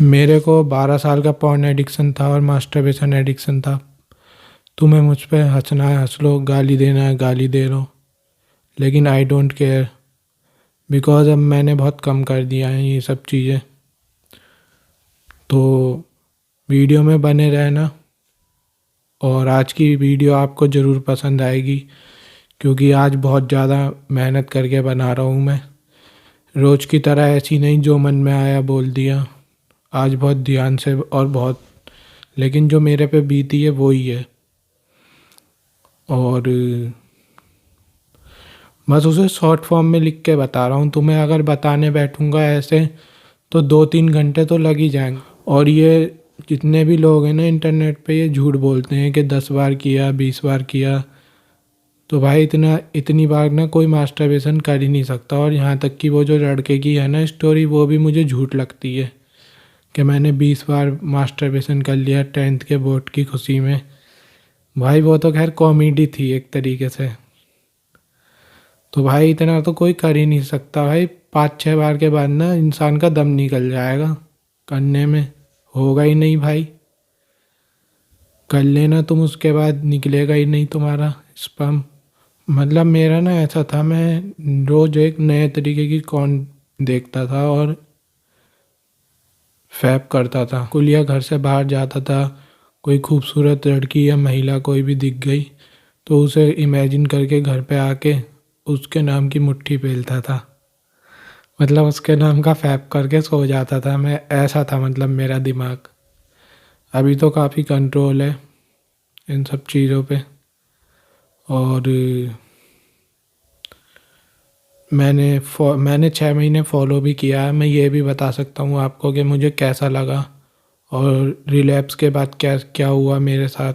मेरे को 12 साल का पॉर्न एडिक्शन था और मास्टरबेशन एडिक्शन था। तुम्हें मुझ पे हंसना है हंस लो, गाली देना है गाली दे लो, लेकिन आई डोंट केयर बिकॉज अब मैंने बहुत कम कर दिया है ये सब चीज़ें। तो वीडियो में बने रहना और आज की वीडियो आपको ज़रूर पसंद आएगी क्योंकि आज बहुत ज़्यादा मेहनत करके बना रहा हूँ मैं। रोज़ की तरह ऐसी नहीं जो मन में आया बोल दिया, आज बहुत ध्यान से और बहुत, लेकिन जो मेरे पे बीती है वो ही है। और बस उसे शॉर्ट फॉर्म में लिख के बता रहा हूँ। तुम्हें अगर बताने बैठूँगा ऐसे तो 2-3 घंटे तो लग ही जाएंगे। और ये जितने भी लोग हैं ना इंटरनेट पे, ये झूठ बोलते हैं कि 10 बार किया 20 बार किया। तो भाई इतनी बार ना कोई मास्टरबेशन कर ही नहीं सकता। और यहाँ तक कि वो जो लड़के की है ना स्टोरी, वो भी मुझे झूठ लगती है कि मैंने 20 बार मास्टरबेशन कर लिया 10th के बोर्ड की खुशी में। भाई वो तो खैर कॉमेडी थी एक तरीके से। तो भाई इतना तो कोई कर ही नहीं सकता भाई। 5-6 बार के बाद ना इंसान का दम निकल जाएगा करने में, होगा ही नहीं भाई। कर लेना तुम, उसके बाद निकलेगा ही नहीं तुम्हारा स्पर्म। मतलब मेरा ना ऐसा था, मैं रोज़ एक नए तरीके की कॉर्न देखता था और फैप करता था। कुलिया घर से बाहर जाता था, कोई खूबसूरत लड़की या महिला कोई भी दिख गई तो उसे इमेजिन करके घर पे आके उसके नाम की मुट्ठी पेलता था। मतलब उसके नाम का फैप करके सो जाता था मैं। ऐसा था मतलब मेरा दिमाग। अभी तो काफ़ी कंट्रोल है इन सब चीज़ों पे। और मैंने 6 महीने फॉलो भी किया है। मैं ये भी बता सकता हूँ आपको कि मुझे कैसा लगा और रिलैप्स के बाद क्या क्या हुआ मेरे साथ,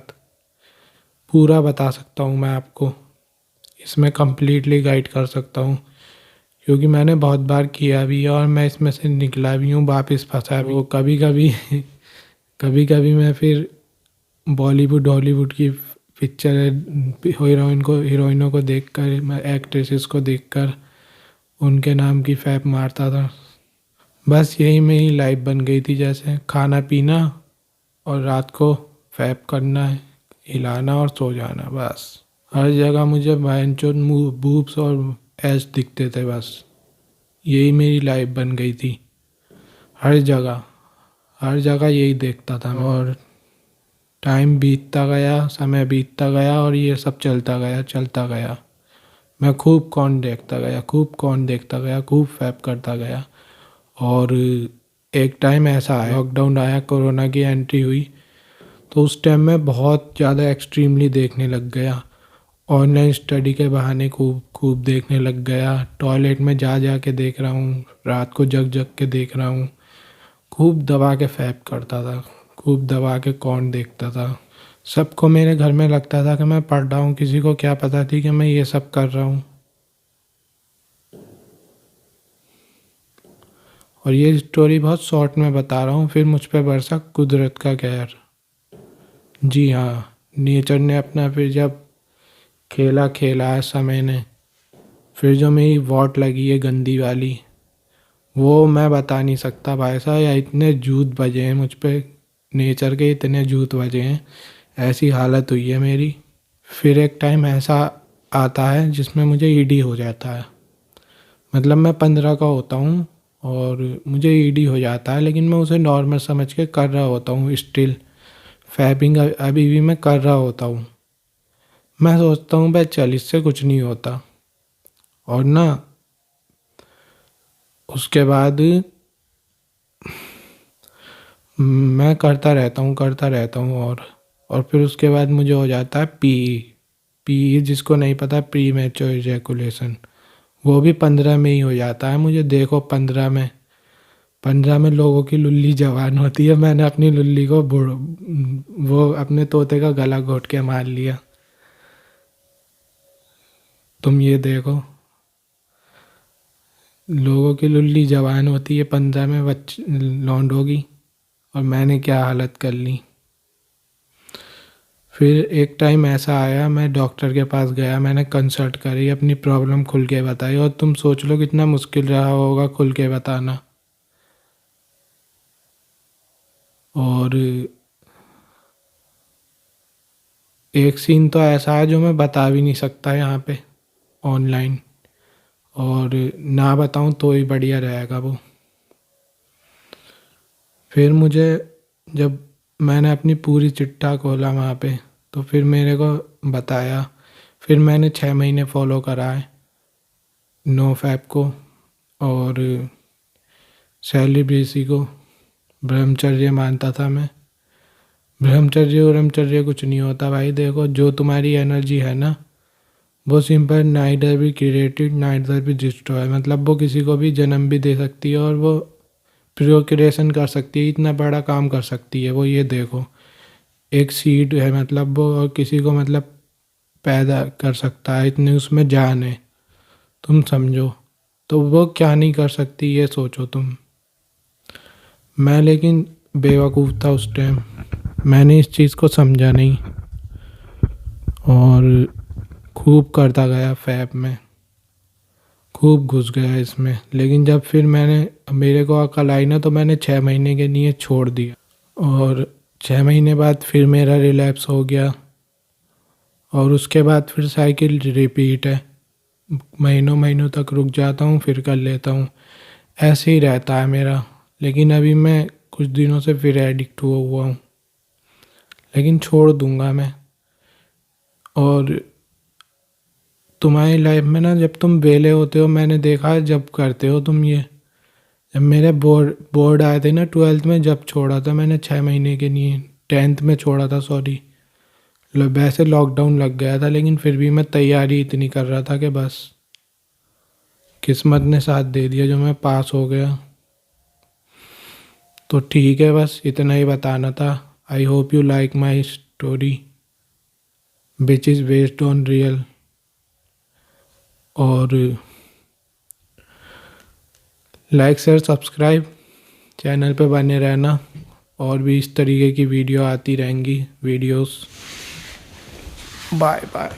पूरा बता सकता हूँ मैं आपको। इसमें कम्प्लीटली गाइड कर सकता हूँ क्योंकि मैंने बहुत बार किया भी है और मैं इसमें से निकला भी हूँ, वापस फंसा भी। वो कभी कभी कभी कभी मैं फिर बॉलीवुड हॉलीवुड की पिक्चर हीरोइनों को देखकर, मैं एक्ट्रेसेस को देखकर उनके नाम की फैप मारता था। बस यही मेरी लाइफ बन गई थी, जैसे खाना पीना और रात को फैप करना, हिलाना और सो जाना। बस हर जगह मुझे भयंचोद बूब्स और एस दिखते थे। बस यही मेरी लाइफ बन गई थी। हर जगह हर जगह यही देखता था मैं। और टाइम बीतता गया, समय बीतता गया और ये सब चलता गया। मैं खूब कौन देखता गया, खूब कौन देखता गया, खूब फैप करता गया। और एक टाइम ऐसा आया, लॉकडाउन आया, कोरोना की एंट्री हुई, तो उस टाइम मैं बहुत ज़्यादा एक्सट्रीमली देखने लग गया। ऑनलाइन स्टडी के बहाने खूब खूब देखने लग गया। टॉयलेट में जा जा के देख रहा हूँ, रात को जग जग के देख रहा हूँ। खूब दबा के फैप करता था, खूब दबा के कौन देखता था। सबको मेरे घर में लगता था कि मैं पढ़ रहा हूँ, किसी को क्या पता थी कि मैं ये सब कर रहा हूँ। और ये स्टोरी बहुत शॉर्ट में बता रहा हूँ। फिर मुझ पे बरसा कुदरत का कहर। जी हाँ, नेचर ने अपना फिर जब खेला खेला है समय ने, फिर जो मेरी वॉट लगी है गंदी वाली, वो मैं बता नहीं सकता भाई साहब। या इतने जूत बजे हैं मुझ पे, नेचर के इतने जूत बजे हैं, ऐसी हालत हुई है मेरी। फिर एक टाइम ऐसा आता है जिसमें मुझे ईडी हो जाता है। मतलब मैं 15 का होता हूँ और मुझे ईडी हो जाता है, लेकिन मैं उसे नॉर्मल समझ के कर रहा होता हूँ स्टिल। फैपिंग अभी भी मैं कर रहा होता हूँ। मैं सोचता हूँ भाई चल इससे कुछ नहीं होता। और ना उसके बाद मैं करता रहता हूँ। और फिर उसके बाद मुझे हो जाता है पी, जिसको नहीं पता, प्री मैच्योर इजैकुलेशन। वो भी 15 में ही हो जाता है मुझे। देखो 15 में लोगों की लुल्ली जवान होती है, मैंने अपनी लुल्ली को वो अपने तोते का गला घोट के मार लिया। तुम ये देखो, लोगों की लुल्ली जवान होती है 15 में बच्चे लौंडों की, और मैंने क्या हालत कर ली। फिर एक टाइम ऐसा आया, मैं डॉक्टर के पास गया, मैंने कंसल्ट करी, अपनी प्रॉब्लम खुल के बताई। और तुम सोच लो कितना मुश्किल रहा होगा खुल के बताना। और एक सीन तो ऐसा है जो मैं बता भी नहीं सकता यहाँ पे ऑनलाइन, और ना बताऊँ तो ही बढ़िया रहेगा वो। फिर मुझे जब मैंने अपनी पूरी चिट्ठा खोला वहाँ पे, तो फिर मेरे को बताया। फिर मैंने 6 महीने फॉलो करा है नो फैप को और सेलिब्रेसी को। ब्रह्मचर्य मानता था मैं। ब्रह्मचर्य कुछ नहीं होता भाई। देखो, जो तुम्हारी एनर्जी है ना, वो सिंपल नाइदर भी क्रिएटेड नाइदर भी डिस्ट्रॉय, मतलब वो किसी को भी जन्म भी दे सकती है और वो प्रोक्रिएशन कर सकती है, इतना बड़ा काम कर सकती है वो। ये देखो, एक सीड है मतलब वो, और किसी को मतलब पैदा कर सकता है, इतनी उसमें जान है, तुम समझो। तो वो क्या नहीं कर सकती, ये सोचो तुम। मैं लेकिन बेवकूफ़ था उस टाइम, मैंने इस चीज़ को समझा नहीं और खूब करता गया फैब में, खूब घुस गया इसमें। लेकिन जब फिर मेरे को अकल आई ना, तो मैंने 6 महीने के लिए छोड़ दिया। और 6 महीने बाद फिर मेरा रिलैप्स हो गया, और उसके बाद फिर साइकिल रिपीट है। महीनों महीनों तक रुक जाता हूँ, फिर कर लेता हूँ, ऐसे ही रहता है मेरा। लेकिन अभी मैं कुछ दिनों से फिर एडिक्ट हुआ हूँ, लेकिन छोड़ दूंगा मैं। और तुम्हारी लाइफ में ना, जब तुम वेले होते हो, मैंने देखा है जब करते हो तुम ये। जब मेरे बोर्ड आए थे ना 12th में, जब छोड़ा था मैंने 6 महीने के लिए, 10th में छोड़ा था सॉरी। वैसे लॉकडाउन लग गया था, लेकिन फिर भी मैं तैयारी इतनी कर रहा था कि बस किस्मत ने साथ दे दिया जो मैं पास हो गया। तो ठीक है, बस इतना ही बताना था। I hope you like my story which is based on real. और लाइक शेयर सब्सक्राइब, चैनल पे बने रहना, और भी इस तरीके की वीडियो आती रहेंगी वीडियोस। Bye bye.